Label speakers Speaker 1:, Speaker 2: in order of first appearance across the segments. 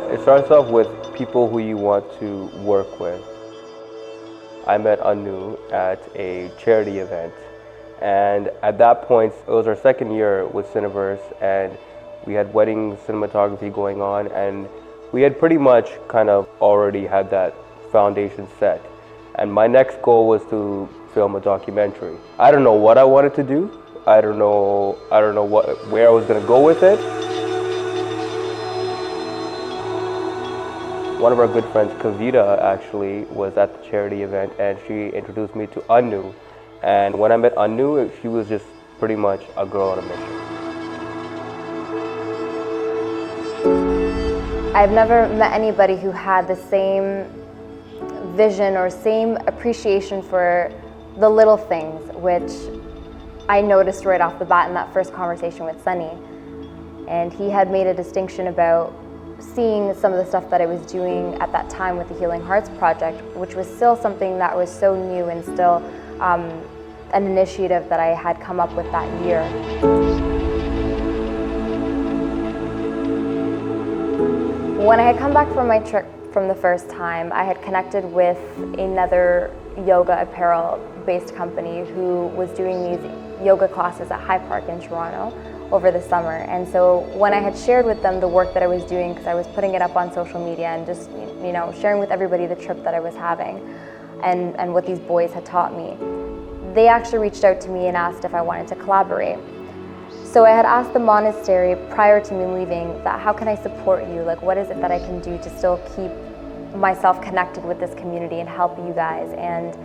Speaker 1: It starts off with people who you want to work with. I met Anu at a charity event, and at that point, it was our second year with Cineverse, and we had wedding cinematography going on, and we had pretty much kind of already had that foundation set. And my next goal was to film a documentary. I don't know what I wanted to do. I don't know where I was going to go with it. One of our good friends, Kavita, actually was at the charity event, and she introduced me to Anu. And when I met Anu, she was just pretty much a girl on a mission.
Speaker 2: I've never met anybody who had the same vision or same appreciation for the little things, which I noticed right off the bat in that first conversation with Sunny. And he had made a distinction about seeing some of the stuff that I was doing at that time with the Healing Hearts Project, which was still something that was so new and still an initiative that I had come up with that year. When I had come back from my trip from the first time, I had connected with another yoga apparel based company who was doing these yoga classes at High Park in Toronto over the summer. And so when I had shared with them the work that I was doing, because I was putting it up on social media and just, you know, sharing with everybody the trip that I was having and what these boys had taught me, they actually reached out to me and asked if I wanted to collaborate. So I had asked the monastery prior to me leaving that how can I support you? Like, what is it that I can do to still keep myself connected with this community and help you guys? And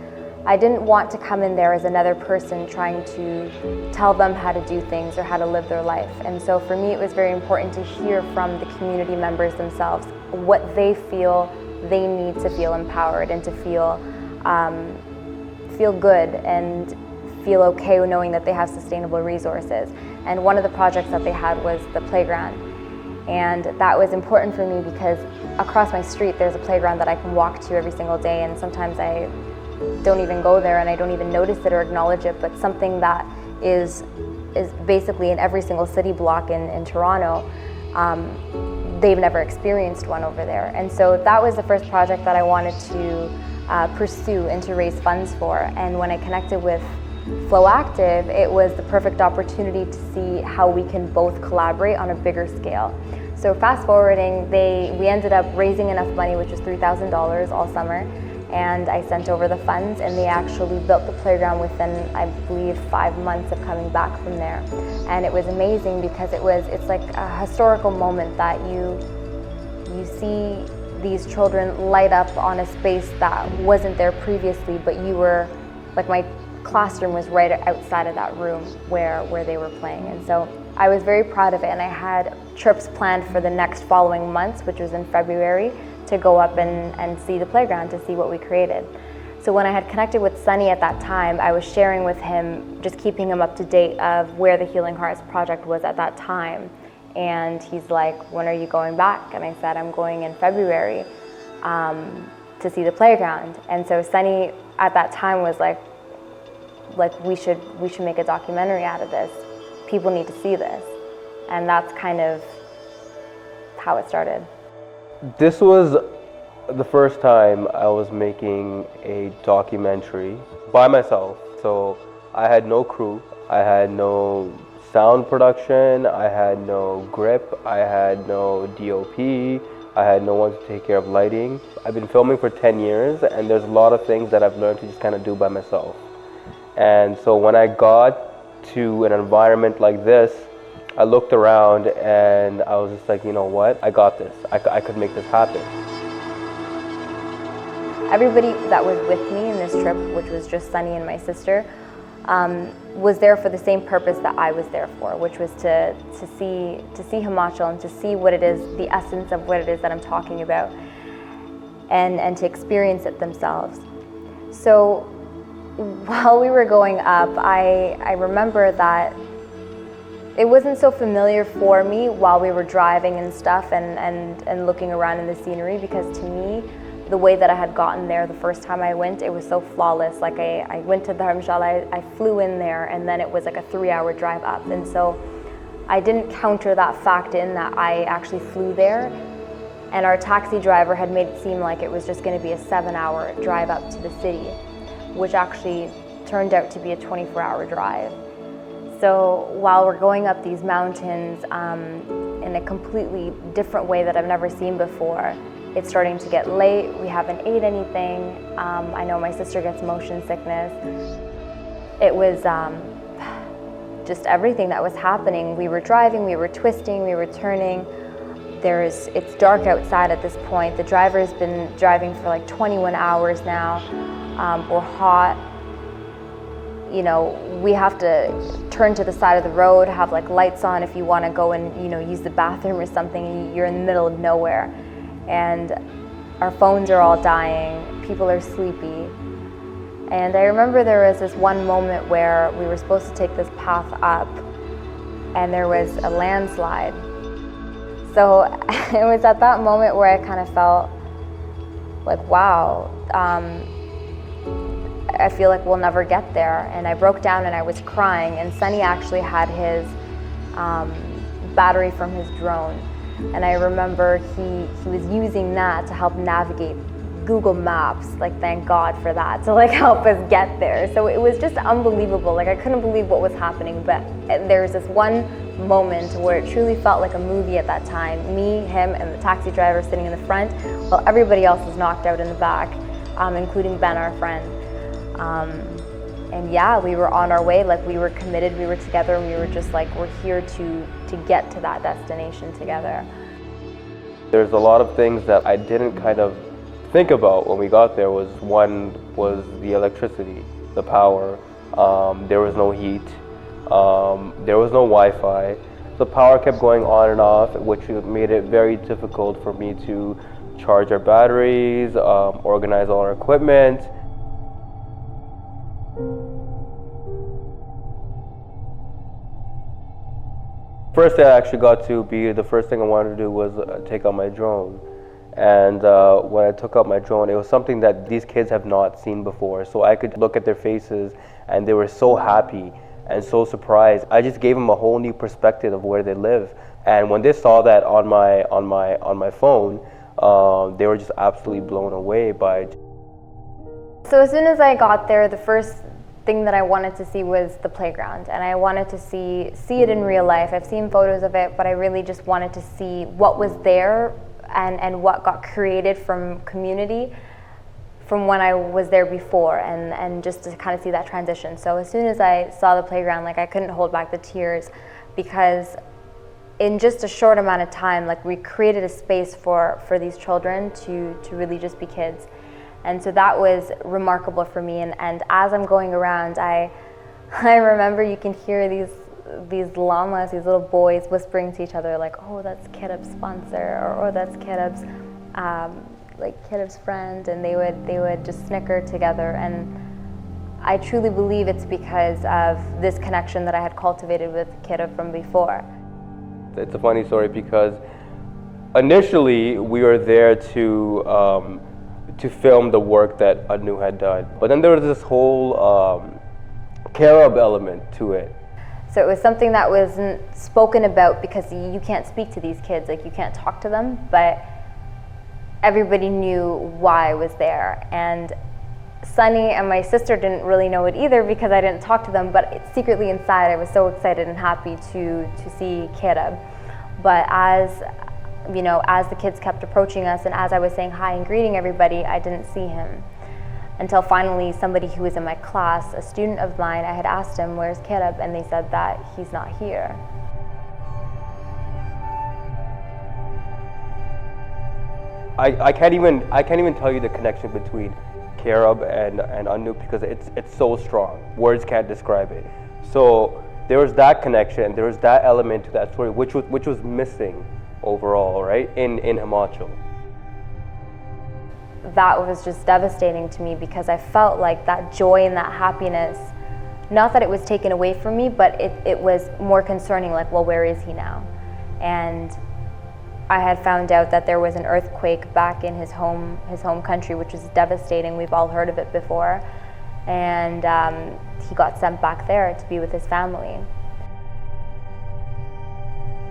Speaker 2: I didn't want to come in there as another person trying to tell them how to do things or how to live their life. And so for me, it was very important to hear from the community members themselves what they feel they need to feel empowered and to feel good and feel okay knowing that they have sustainable resources. And one of the projects that they had was the playground. And that was important for me because across my street there's a playground that I can walk to every single day, and sometimes I don't even go there and I don't even notice it or acknowledge it, but something that is basically in every single city block in Toronto, they've never experienced one over there. And so that was the first project that I wanted to pursue and to raise funds for. And when I connected with Flow Active, it was the perfect opportunity to see how we can both collaborate on a bigger scale. So fast forwarding, we ended up raising enough money, which was $3,000 all summer, and I sent over the funds, and they actually built the playground within, I believe, 5 months of coming back from there. And it was amazing because it's like a historical moment that you see these children light up on a space that wasn't there previously, but you were, like, my classroom was right outside of that room where they were playing. And so I was very proud of it, and I had trips planned for the next following months, which was in February, to go up and see the playground, to see what we created. So when I had connected with Sunny at that time, I was sharing with him, just keeping him up to date of where the Healing Hearts Project was at that time. And he's like, when are you going back? And I said, I'm going in February to see the playground. And so Sunny at that time was like we should make a documentary out of this. People need to see this. And that's kind of how it started.
Speaker 1: This was the first time I was making a documentary by myself. So I had no crew, I had no sound production, I had no grip, I had no DOP, I had no one to take care of lighting. I've been filming for 10 years, and there's a lot of things that I've learned to just kind of do by myself. And so when I got to an environment like this, I looked around and I was just like, you know what, I got this. I could make this happen.
Speaker 2: Everybody that was with me in this trip, which was just Sunny and my sister, was there for the same purpose that I was there for, which was to see Himachal and to see what it is, the essence of what it is that I'm talking about, and to experience it themselves. So while we were going up, I remember that it wasn't so familiar for me while we were driving and stuff and looking around in the scenery, because to me, the way that I had gotten there the first time I went, it was so flawless. Like I went to Dharamshala, I flew in there, and then it was like a 3-hour drive up. And so I didn't counter that fact in that I actually flew there And our taxi driver had made it seem like it was just going to be a 7-hour drive up to the city, which actually turned out to be a 24-hour drive. So while we're going up these mountains in a completely different way that I've never seen before, it's starting to get late, we haven't ate anything. I know my sister gets motion sickness. It was just everything that was happening. We were driving, we were twisting, we were turning. It's dark outside at this point. The driver's been driving for like 21 hours now. We're hot. You know, we have to turn to the side of the road, have like lights on if you want to go and, you know, use the bathroom or something. You're in the middle of nowhere. And our phones are all dying. People are sleepy. And I remember there was this one moment where we were supposed to take this path up and there was a landslide. So it was at that moment where I kind of felt like, wow, I feel like we'll never get there. And I broke down and I was crying, and Sunny actually had his battery from his drone. And I remember he was using that to help navigate Google Maps, like thank God for that, to like help us get there. So it was just unbelievable. Like I couldn't believe what was happening, but there was this one moment where it truly felt like a movie at that time. Me, him, and the taxi driver sitting in the front, while everybody else was knocked out in the back, including Ben, our friend. And yeah, we were on our way, like we were committed, we were together, and we were just like, we're here to get to that destination together.
Speaker 1: There's a lot of things that I didn't kind of think about when we got there. One was the electricity, the power. There was no heat. There was no Wi-Fi. The power kept going on and off, which made it very difficult for me to charge our batteries, organize all our equipment. First day I actually got to be, the first thing I wanted to do was take out my drone. And when I took out my drone, it was something that these kids have not seen before. So I could look at their faces and they were so happy and so surprised. I just gave them a whole new perspective of where they live. And when they saw that on my phone, they were just absolutely blown away by it.
Speaker 2: So as soon as I got there, the first thing that I wanted to see was the playground, and I wanted to see it in real life. I've seen photos of it, but I really just wanted to see what was there and what got created from community from when I was there before, and just to kind of see that transition. So as soon as I saw the playground, like I couldn't hold back the tears, because in just a short amount of time, like we created a space for these children to really just be kids. And so that was remarkable for me. And as I'm going around, I remember you can hear these llamas, these little boys whispering to each other like, oh, that's Kedub's sponsor, or oh, that's Kedub's Kedub's friend, and they would just snicker together. And I truly believe it's because of this connection that I had cultivated with Kedub from before.
Speaker 1: It's a funny story because initially we were there to film the work that Anu had done. But then there was this whole Kedub element to it.
Speaker 2: So it was something that wasn't spoken about because you can't speak to these kids, like you can't talk to them, but everybody knew why I was there. And Sunny and my sister didn't really know it either because I didn't talk to them, but secretly inside I was so excited and happy to see Kedub. But as the kids kept approaching us and as I was saying hi and greeting everybody, I didn't see him. Until finally somebody who was in my class, a student of mine, I had asked him, where's Kedub? And they said that he's not here.
Speaker 1: I can't even tell you the connection between Kedub and Anu because it's so strong. Words can't describe it. So there was that connection, there was that element to that story which was missing overall, right, in Himachal.
Speaker 2: That was just devastating to me because I felt like that joy and that happiness, not that it was taken away from me, but it was more concerning, like, well, where is he now? And I had found out that there was an earthquake back in his home country, which was devastating. We've all heard of it before. And he got sent back there to be with his family.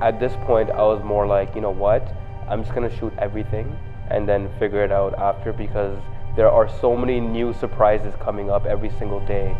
Speaker 1: At this point, I was more like, you know what? I'm just gonna shoot everything and then figure it out after, because there are so many new surprises coming up every single day.